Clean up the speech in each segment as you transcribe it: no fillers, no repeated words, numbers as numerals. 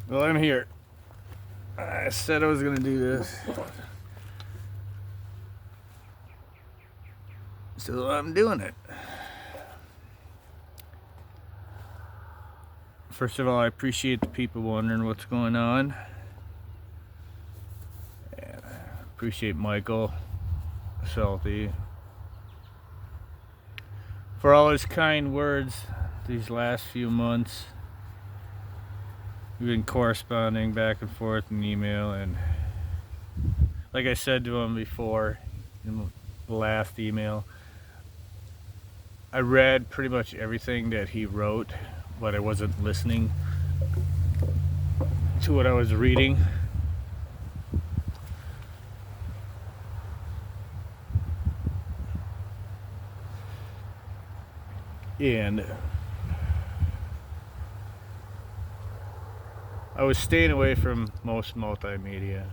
Well, I'm here. I said I was gonna do this, so I'm doing it. First of all, I appreciate the people wondering what's going on. And I appreciate Michael Salty for all his kind words these last few months. We've been corresponding back and forth in email, and like I said to him before in the last email, I read pretty much everything that he wrote, but I wasn't listening to what I was reading. And I was staying away from most multimedia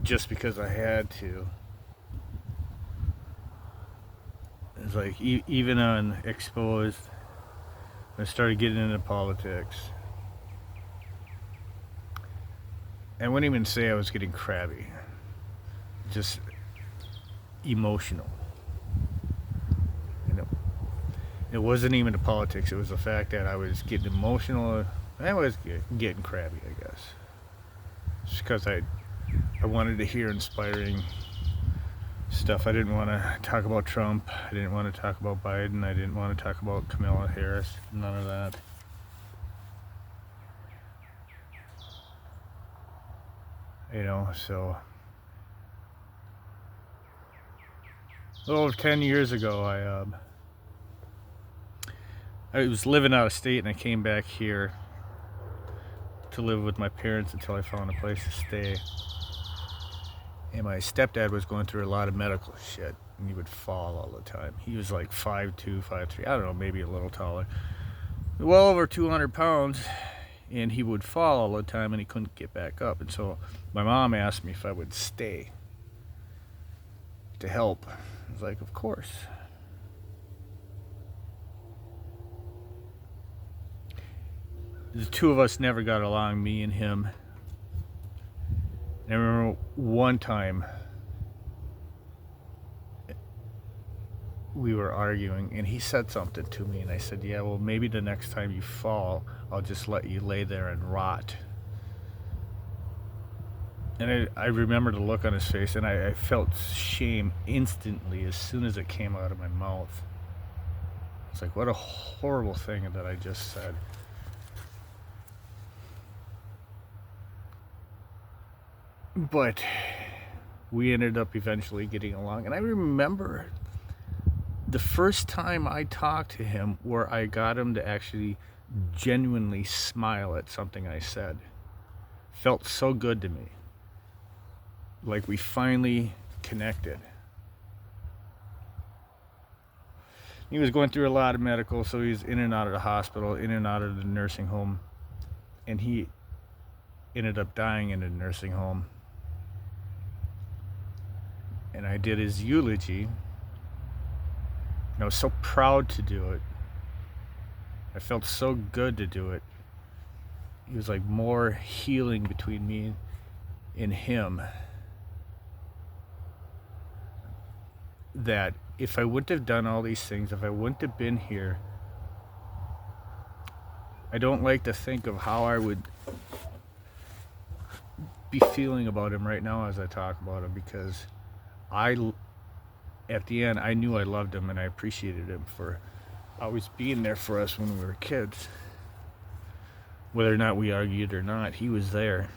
just because I had to. It's like even on Exposed, I started getting into politics. I wouldn't even say I was getting crabby, just emotional. You know, it wasn't even the politics, it was the fact that I was getting emotional. I was getting crabby, I guess. Just because I wanted to hear inspiring stuff. I didn't want to talk about Trump. I didn't want to talk about Biden. I didn't want to talk about Kamala Harris. None of that. So a little over 10 years ago, I was living out of state, and I came back here to live with my parents until I found a place to stay. And my stepdad was going through a lot of medical shit, and he would fall all the time. He was like 5'2", 5'3", I don't know, maybe a little taller. Well over 200 pounds, and he would fall all the time, and he couldn't get back up. And so my mom asked me if I would stay to help. I was like, of course. The two of us never got along, me and him. And I remember one time we were arguing, and he said something to me, and I said, yeah, well, maybe the next time you fall, I'll just let you lay there and rot. And I remember the look on his face, and I felt shame instantly as soon as it came out of my mouth. It's like, what a horrible thing that I just said. But we ended up eventually getting along. And I remember the first time I talked to him where I got him to actually genuinely smile at something I said. Felt so good to me. Like we finally connected. He was going through a lot of medical, so he was in and out of the hospital, in and out of the nursing home. And he ended up dying in a nursing home. And I did his eulogy. And I was so proud to do it. I felt so good to do it. It was like more healing between me and him. That if I wouldn't have done all these things, if I wouldn't have been here, I don't like to think of how I would be feeling about him right now as I talk about him, because at the end, I knew I loved him and I appreciated him for always being there for us when we were kids. Whether or not we argued or not, he was there.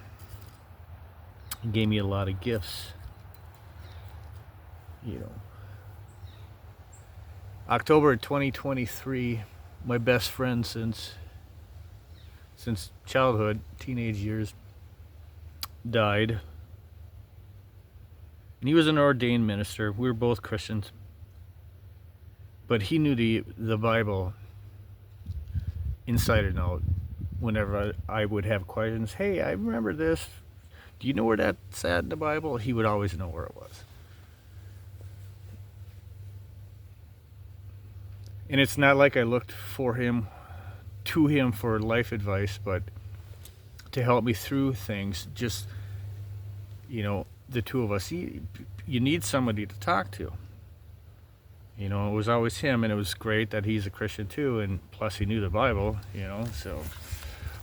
He gave me a lot of gifts. October 2023, my best friend since childhood, teenage years, died. And he was an ordained minister. We were both Christians. But he knew the Bible inside and out. Whenever I would have questions, hey, I remember this. Do you know where that's at in the Bible? He would always know where it was. And it's not like I looked for him to him for life advice, but to help me through things. Just, the two of us, you need somebody to talk to. It was always him, and it was great that he's a Christian too, and plus he knew the Bible, so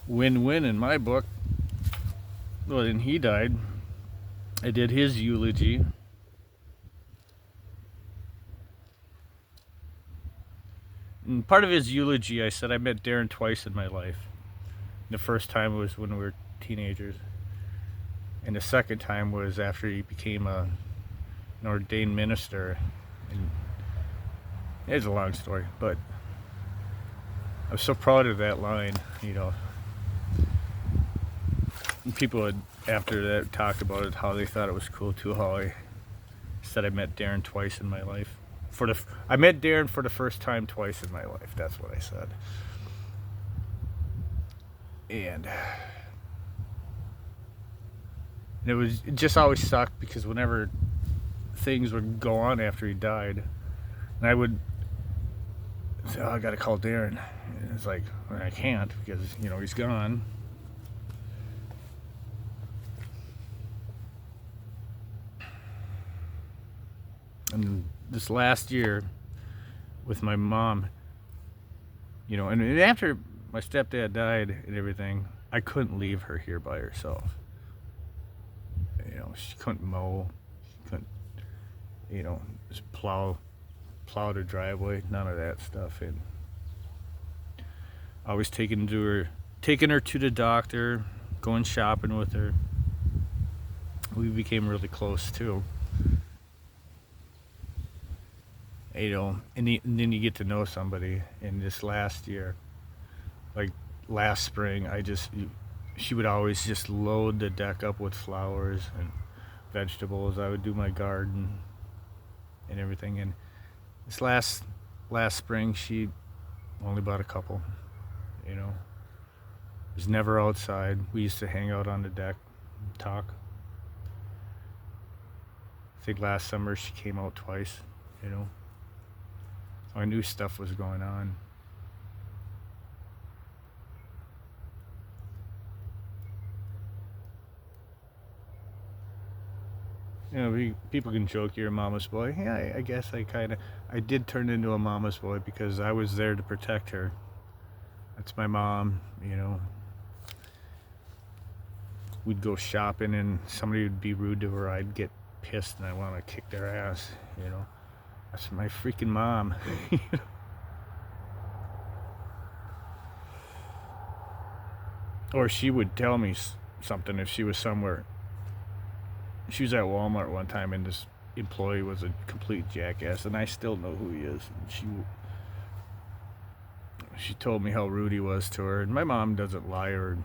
win-win in my book. Well, then he died. I did his eulogy. And part of his eulogy, I said I met Darren twice in my life. The first time was when we were teenagers, and the second time was after he became an ordained minister. And it's a long story, but I was so proud of that line, And people had, after that, talked about it, how they thought it was cool too, how I said I met Darren twice in my life. I met Darren for the first time twice in my life. That's what I said. And it just always sucked, because whenever things would go on after he died, and I would say, I gotta call Darren. And it's like, well, I can't, because he's gone. And this last year with my mom, and after my stepdad died and everything, I couldn't leave her here by herself. She couldn't mow, she couldn't, just plow the driveway, none of that stuff. And I was taking her to the doctor, going shopping with her. We became really close too. And then you get to know somebody. And this last year, like last spring, she would always just load the deck up with flowers and vegetables. I would do my garden and everything. And this last spring, she only bought a couple. Was never outside. We used to hang out on the deck and talk. I think last summer she came out twice. So I knew stuff was going on. People can joke you're a mama's boy. Yeah, I guess I did turn into a mama's boy, because I was there to protect her. That's my mom, We'd go shopping and somebody would be rude to her. I'd get pissed and I'd want to kick their ass, That's my freaking mom. Or she would tell me something if she was somewhere. She was at Walmart one time, and this employee was a complete jackass, and I still know who he is. And she told me how rude he was to her, and my mom doesn't lie or,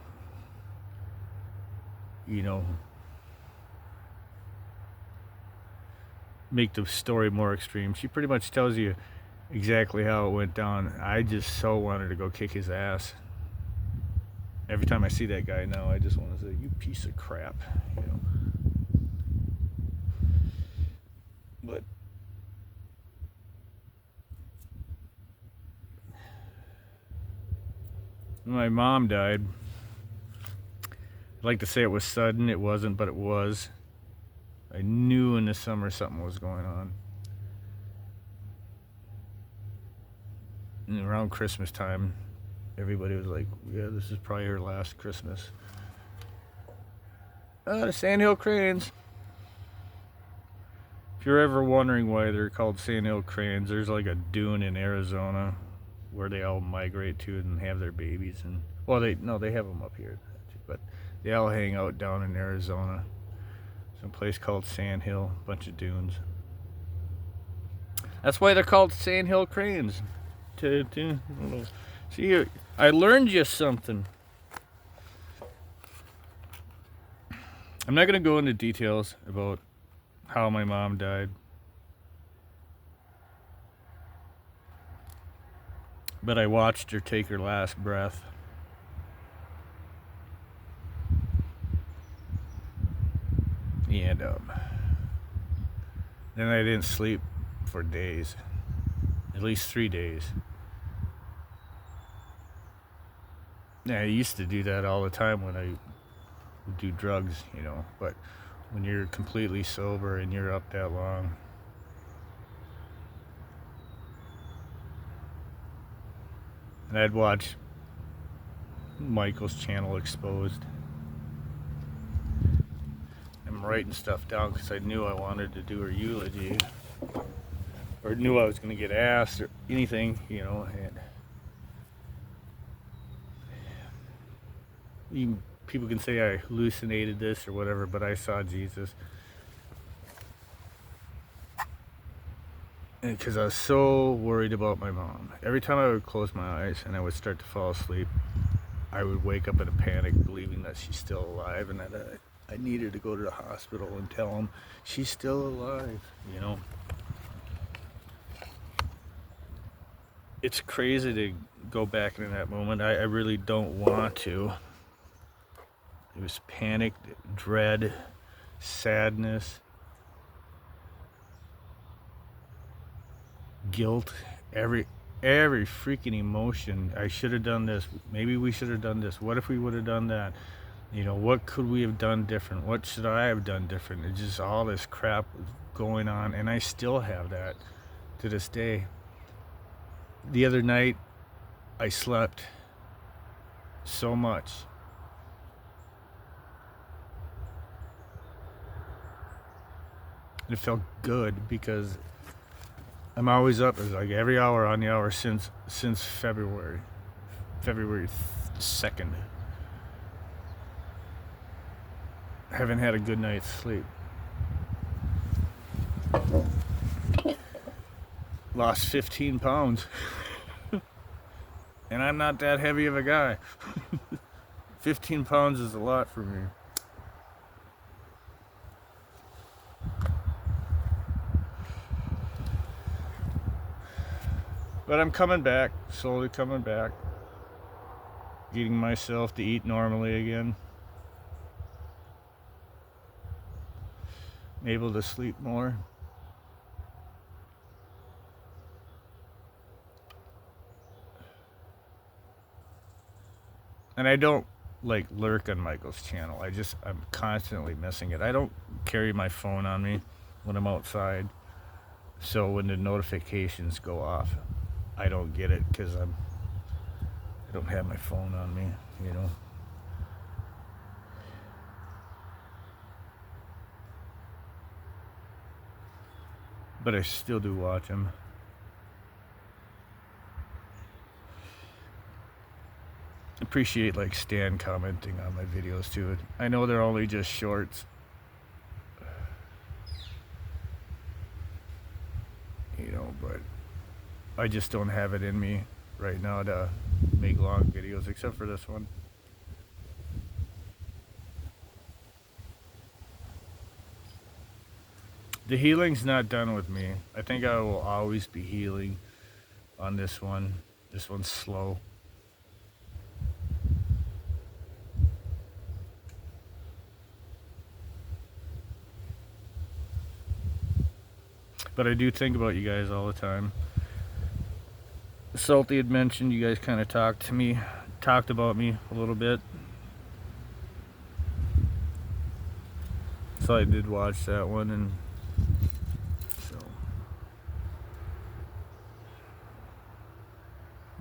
make the story more extreme. She pretty much tells you exactly how it went down. I just so wanted to go kick his ass. Every time I see that guy now, I just want to say, you piece of crap, But when my mom died, I'd like to say it was sudden. It wasn't, but it was. I knew in the summer something was going on. And around Christmas time, everybody was like, yeah, this is probably her last Christmas. The Sandhill Cranes. If you're ever wondering why they're called Sandhill Cranes, there's like a dune in Arizona where they all migrate to and have their babies. And they have them up here, but they all hang out down in Arizona. Some place called Sandhill, a bunch of dunes. That's why they're called Sandhill Cranes. See, I learned you something. I'm not going to go into details about how my mom died, but I watched her take her last breath. And then I didn't sleep for days, at least 3 days. Yeah, I used to do that all the time when I would do drugs, you know, but when you're completely sober and you're up that long, and I'd watch Michael's channel Exposed. I'm writing stuff down because I knew I wanted to do her eulogy, or knew I was going to get asked or anything, you know. And people can say I hallucinated this or whatever, but I saw Jesus. Because I was so worried about my mom. Every time I would close my eyes and I would start to fall asleep, I would wake up in a panic believing that she's still alive and that I needed to go to the hospital and tell them she's still alive, you know. It's crazy to go back in that moment. I really don't want to. It was panic, dread, sadness, guilt, every freaking emotion. I should have done this. Maybe we should have done this. What if we would have done that? You know, what could we have done different? What should I have done different? It's just all this crap going on, and I still have that to this day. The other night, I slept so much. It felt good because I'm always up. It's like every hour on the hour since February 2nd. I haven't had a good night's sleep. Lost 15 pounds. And I'm not that heavy of a guy. 15 pounds is a lot for me. But I'm coming back, slowly coming back. Getting myself to eat normally again. Able to sleep more. And I don't like lurk on Michael's channel. I'm constantly missing it. I don't carry my phone on me when I'm outside. So when the notifications go off, I don't get it because I don't have my phone on me, you know. But I still do watch them. Appreciate like Stan commenting on my videos too. I know they're only just shorts, you know, but I just don't have it in me right now to make long videos except for this one. The healing's not done with me. I think I will always be healing on this one. This one's slow. But I do think about you guys all the time. Salty had mentioned you guys kind of talked about me a little bit. So I did watch that one, and so,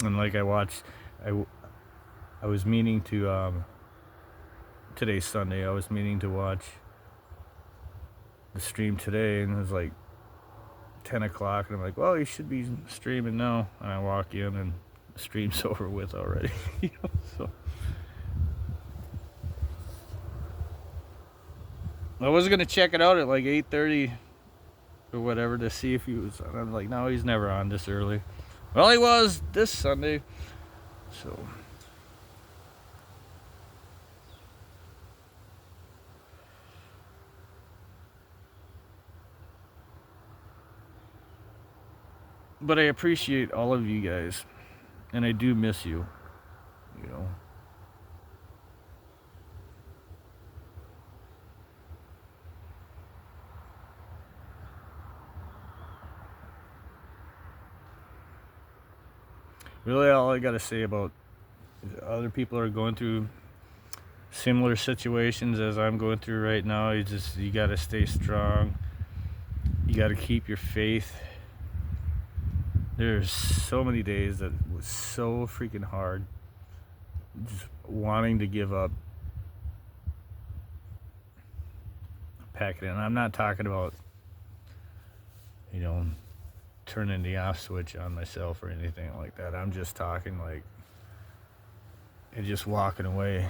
and like I was meaning to today's Sunday. I was meaning to watch the stream today, and it was like 10 o'clock, and I'm like, well, you should be streaming now. And I walk in, and the stream's over with already. You know, so I was gonna check it out at like 8:30 or whatever to see if he was on. I'm like, no, he's never on this early. Well, he was this Sunday, so. But I appreciate all of you guys, and I do miss you, you know. Really, all I gotta say about Other people are going through similar situations as I'm going through right now. You got to stay strong. You got to keep your faith. There's so many days that was so freaking hard, just wanting to give up. Pack it in. I'm not talking about, turning the off switch on myself or anything like that. I'm just talking like, and just walking away.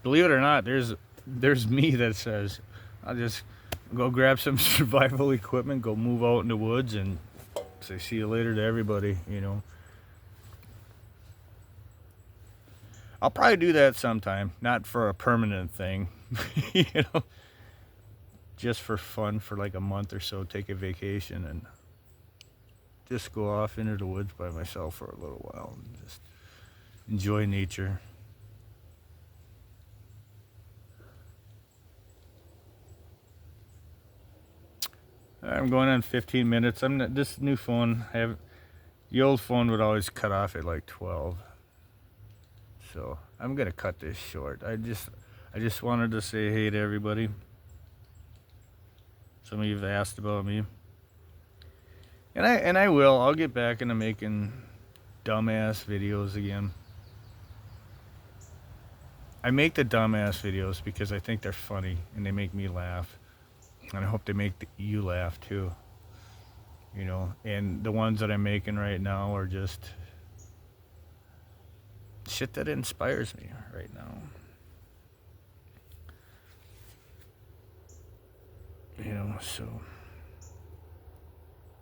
Believe it or not, there's me that says, I'll just go grab some survival equipment, go move out in the woods, and say see you later to everybody. I'll probably do that sometime, not for a permanent thing, just for fun, for like a month or so, take a vacation and just go off into the woods by myself for a little while and just enjoy nature. I'm going on 15 minutes. This new phone, the old phone would always cut off at like 12. So I'm gonna cut this short. I just wanted to say hey to everybody. Some of you have asked about me. And I'll get back into making dumbass videos again. I make the dumbass videos because I think they're funny and they make me laugh. And I hope they make you laugh too. And the ones that I'm making right now are just shit that inspires me right now. So.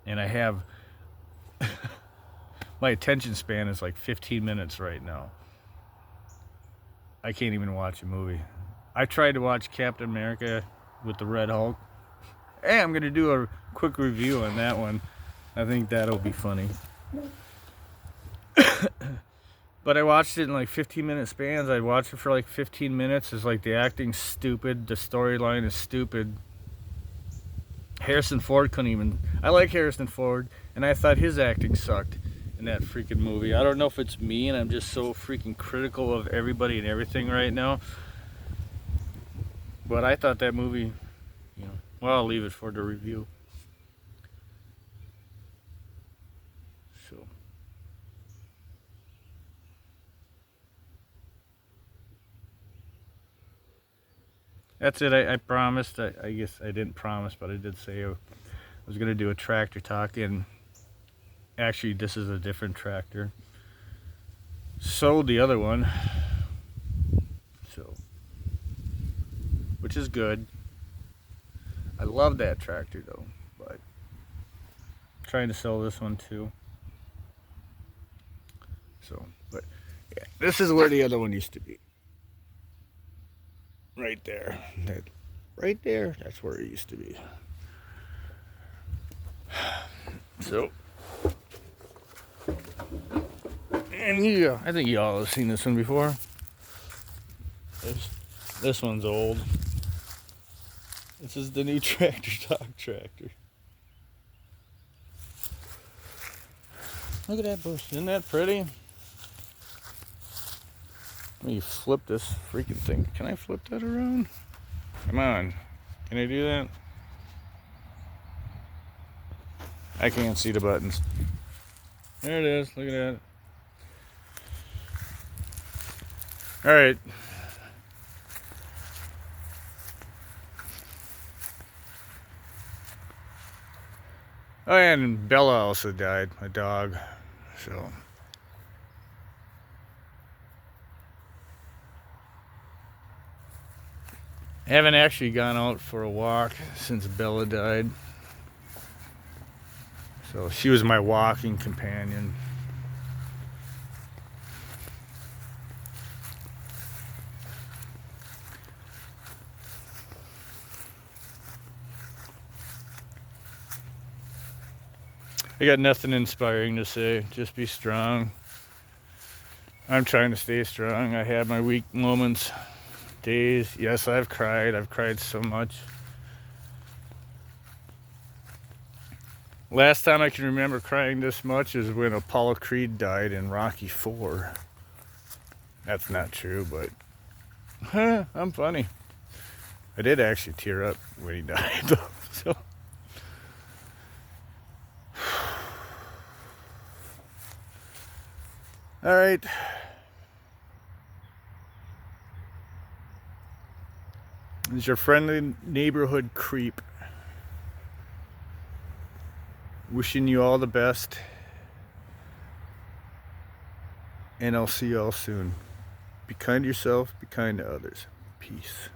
And I have my attention span is like 15 minutes right now. I can't even watch a movie. I tried to watch Captain America with the Red Hulk. Hey, I'm going to do a quick review on that one. I think that'll be funny. But I watched it in like 15-minute spans. I watched it for like 15 minutes. It's like the acting's stupid. The storyline is stupid. Harrison Ford couldn't even... I like Harrison Ford, and I thought his acting sucked in that freaking movie. I don't know if it's me, and I'm just so freaking critical of everybody and everything right now. But I thought that movie, well, I'll leave it for the review. So. That's it. I promised. I guess I didn't promise, but I did say I was going to do a tractor talk. And actually, this is a different tractor. Sold the other one. So, which is good. I love that tractor though, but I'm trying to sell this one too. So, but yeah, this is where the other one used to be. Right there. Right there, that's where it used to be. So, and yeah, I think y'all have seen this one before. This one's old. This is the new Tractor Talk tractor. Look at that bush. Isn't that pretty? Let me flip this freaking thing. Can I flip that around? Come on. Can I do that? I can't see the buttons. There it is. Look at that. All right. Oh, and Bella also died, my dog. So. I haven't actually gone out for a walk since Bella died. So she was my walking companion. I got nothing inspiring to say. Just be strong. I'm trying to stay strong. I had my weak moments, days. Yes, I've cried. I've cried so much. Last time I can remember crying this much is when Apollo Creed died in Rocky IV. That's not true, but I'm funny. I did actually tear up when he died, though. So. All right. This is your friendly neighborhood creep. Wishing you all the best. And I'll see you all soon. Be kind to yourself, be kind to others. Peace.